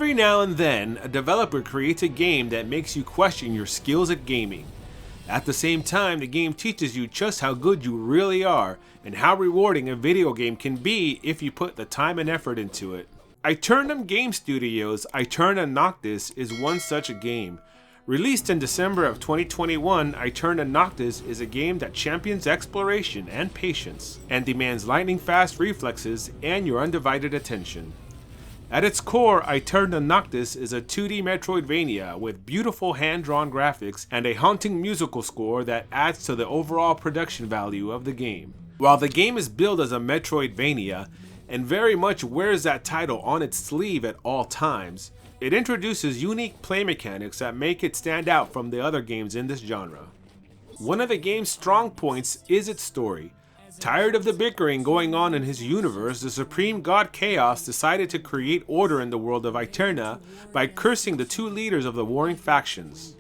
Every now and then, a developer creates a game that makes you question your skills at gaming. At the same time, the game teaches you just how good you really are and how rewarding a video game can be if you put the time and effort into it. Aeterna Game Studios' Aeterna Noctis is one such a game. Released in December of 2021, Aeterna Noctis is a game that champions exploration and patience, and demands lightning-fast reflexes and your undivided attention. At its core, Aeterna Noctis is a 2D Metroidvania with beautiful hand-drawn graphics and a haunting musical score that adds to the overall production value of the game. While the game is billed as a Metroidvania, and very much wears that title on its sleeve at all times, it introduces unique play mechanics that make it stand out from the other games in this genre. One of the game's strong points is its story. Tired of the bickering going on in his universe, the supreme god Chaos decided to create order in the world of Aeterna by cursing the two leaders of the warring factions.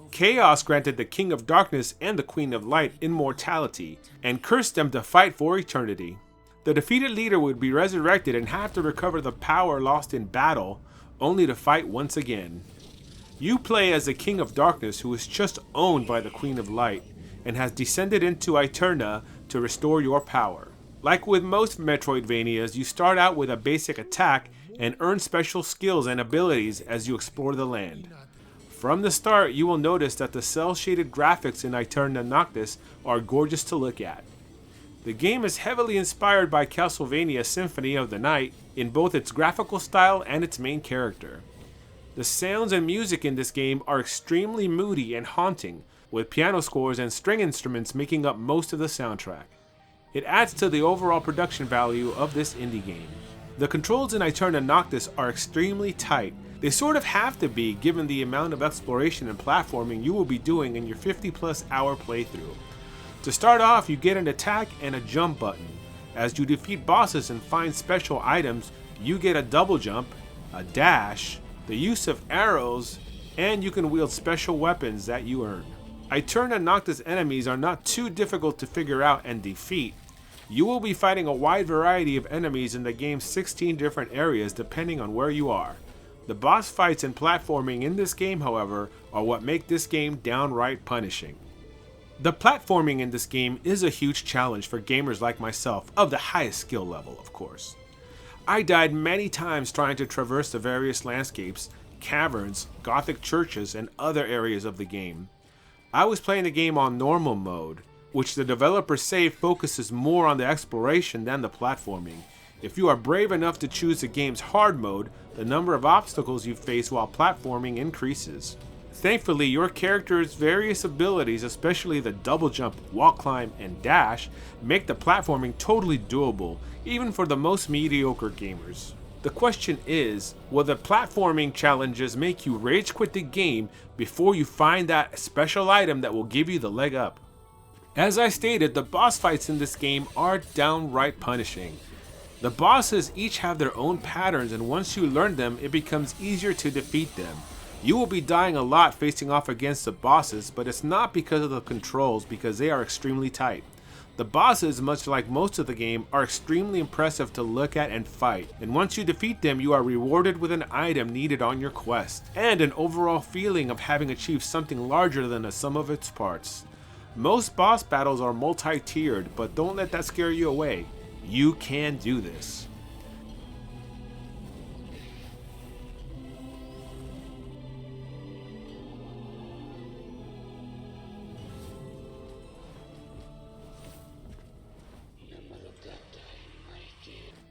Chaos granted the King of Darkness and the Queen of Light immortality, and cursed them to fight for eternity. The defeated leader would be resurrected and have to recover the power lost in battle, only to fight once again. You play as the King of Darkness, who is just owned by the Queen of Light, and has descended into Aeterna to restore your power. Like with most Metroidvanias, you start out with a basic attack and earn special skills and abilities as you explore the land. From the start, you will notice that the cel-shaded graphics in Aeterna Noctis are gorgeous to look at. The game is heavily inspired by Castlevania Symphony of the Night in both its graphical style and its main character. The sounds and music in this game are extremely moody and haunting, with piano scores and string instruments making up most of the soundtrack. It adds to the overall production value of this indie game. The controls in Aeterna Noctis are extremely tight. They sort of have to be given the amount of exploration and platforming you will be doing in your 50+ hour playthrough. To start off, you get an attack and a jump button. As you defeat bosses and find special items, you get a double jump, a dash, the use of arrows, and you can wield special weapons that you earn. Aeterna Noctis enemies are not too difficult to figure out and defeat. You will be fighting a wide variety of enemies in the game's 16 different areas depending on where you are. The boss fights and platforming in this game, however, are what make this game downright punishing. The platforming in this game is a huge challenge for gamers like myself, of the highest skill level, of course. I died many times trying to traverse the various landscapes, caverns, gothic churches, and other areas of the game. I was playing the game on normal mode, which the developers say focuses more on the exploration than the platforming. If you are brave enough to choose the game's hard mode, the number of obstacles you face while platforming increases. Thankfully, your character's various abilities, especially the double jump, wall climb, and dash, make the platforming totally doable, even for the most mediocre gamers. The question is, will the platforming challenges make you rage quit the game before you find that special item that will give you the leg up? As I stated, the boss fights in this game are downright punishing. The bosses each have their own patterns, and once you learn them, it becomes easier to defeat them. You will be dying a lot facing off against the bosses, but it's not because of the controls, because they are extremely tight. The bosses, much like most of the game, are extremely impressive to look at and fight, and once you defeat them, you are rewarded with an item needed on your quest, and an overall feeling of having achieved something larger than the sum of its parts. Most boss battles are multi-tiered, but don't let that scare you away. You can do this.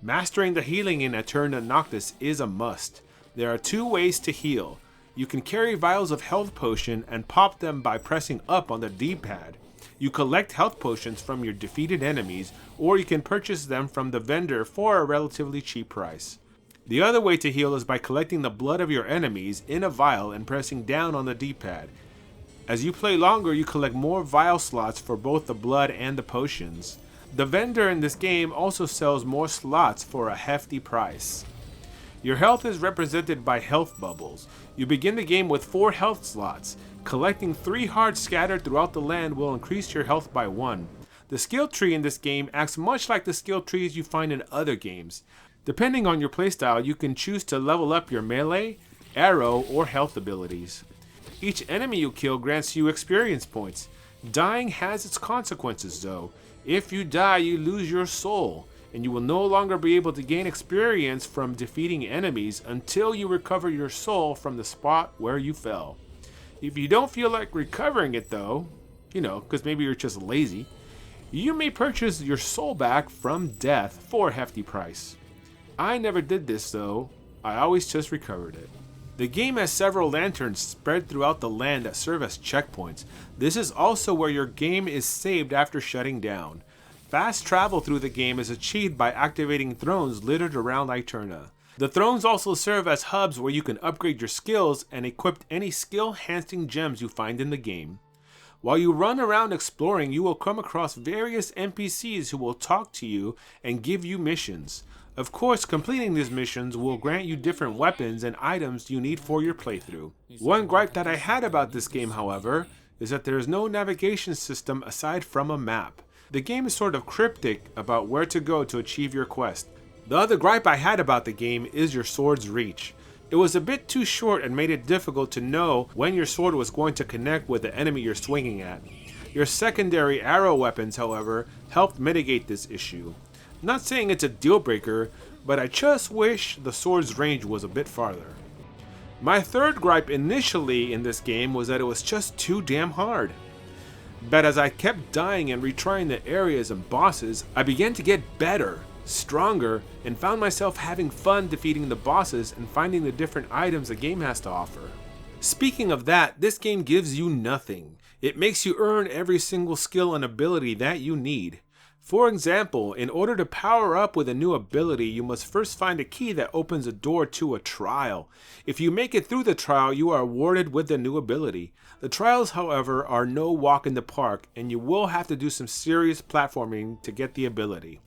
Mastering the healing in Aeterna Noctis is a must. There are two ways to heal. You can carry vials of health potion and pop them by pressing up on the D-pad. You collect health potions from your defeated enemies, or you can purchase them from the vendor for a relatively cheap price. The other way to heal is by collecting the blood of your enemies in a vial and pressing down on the D-pad. As you play longer, you collect more vial slots for both the blood and the potions. The vendor in this game also sells more slots for a hefty price. Your health is represented by health bubbles. You begin the game with 4 health slots. Collecting 3 hearts scattered throughout the land will increase your health by 1. The skill tree in this game acts much like the skill trees you find in other games. Depending on your playstyle, you can choose to level up your melee, arrow, or health abilities. Each enemy you kill grants you experience points. Dying has its consequences though. If you die, you lose your soul, and you will no longer be able to gain experience from defeating enemies until you recover your soul from the spot where you fell. If you don't feel like recovering it though, because maybe you're just lazy, you may purchase your soul back from death for a hefty price. I never did this though, I always just recovered it. The game has several lanterns spread throughout the land that serve as checkpoints. This is also where your game is saved after shutting down. Fast travel through the game is achieved by activating thrones littered around Aeterna. The thrones also serve as hubs where you can upgrade your skills and equip any skill-enhancing gems you find in the game. While you run around exploring, you will come across various NPCs who will talk to you and give you missions. Of course, completing these missions will grant you different weapons and items you need for your playthrough. One gripe that I had about this game, however, is that there is no navigation system aside from a map. The game is sort of cryptic about where to go to achieve your quest. The other gripe I had about the game is your sword's reach. It was a bit too short and made it difficult to know when your sword was going to connect with the enemy you're swinging at. Your secondary arrow weapons, however, helped mitigate this issue. Not saying it's a deal breaker, but I just wish the sword's range was a bit farther. My third gripe initially in this game was that it was just too damn hard. But as I kept dying and retrying the areas and bosses, I began to get better, stronger, and found myself having fun defeating the bosses and finding the different items the game has to offer. Speaking of that, this game gives you nothing. It makes you earn every single skill and ability that you need. For example, in order to power up with a new ability, you must first find a key that opens a door to a trial. If you make it through the trial, you are awarded with the new ability. The trials, however, are no walk in the park, and you will have to do some serious platforming to get the ability.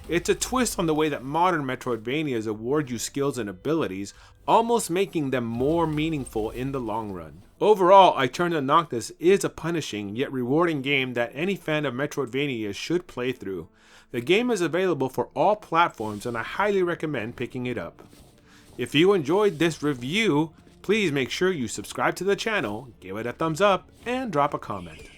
It's a twist on the way that modern Metroidvanias award you skills and abilities, almost making them more meaningful in the long run. Overall, Aeterna Noctis is a punishing yet rewarding game that any fan of Metroidvania should play through. The game is available for all platforms and I highly recommend picking it up. If you enjoyed this review, please make sure you subscribe to the channel, give it a thumbs up, and drop a comment.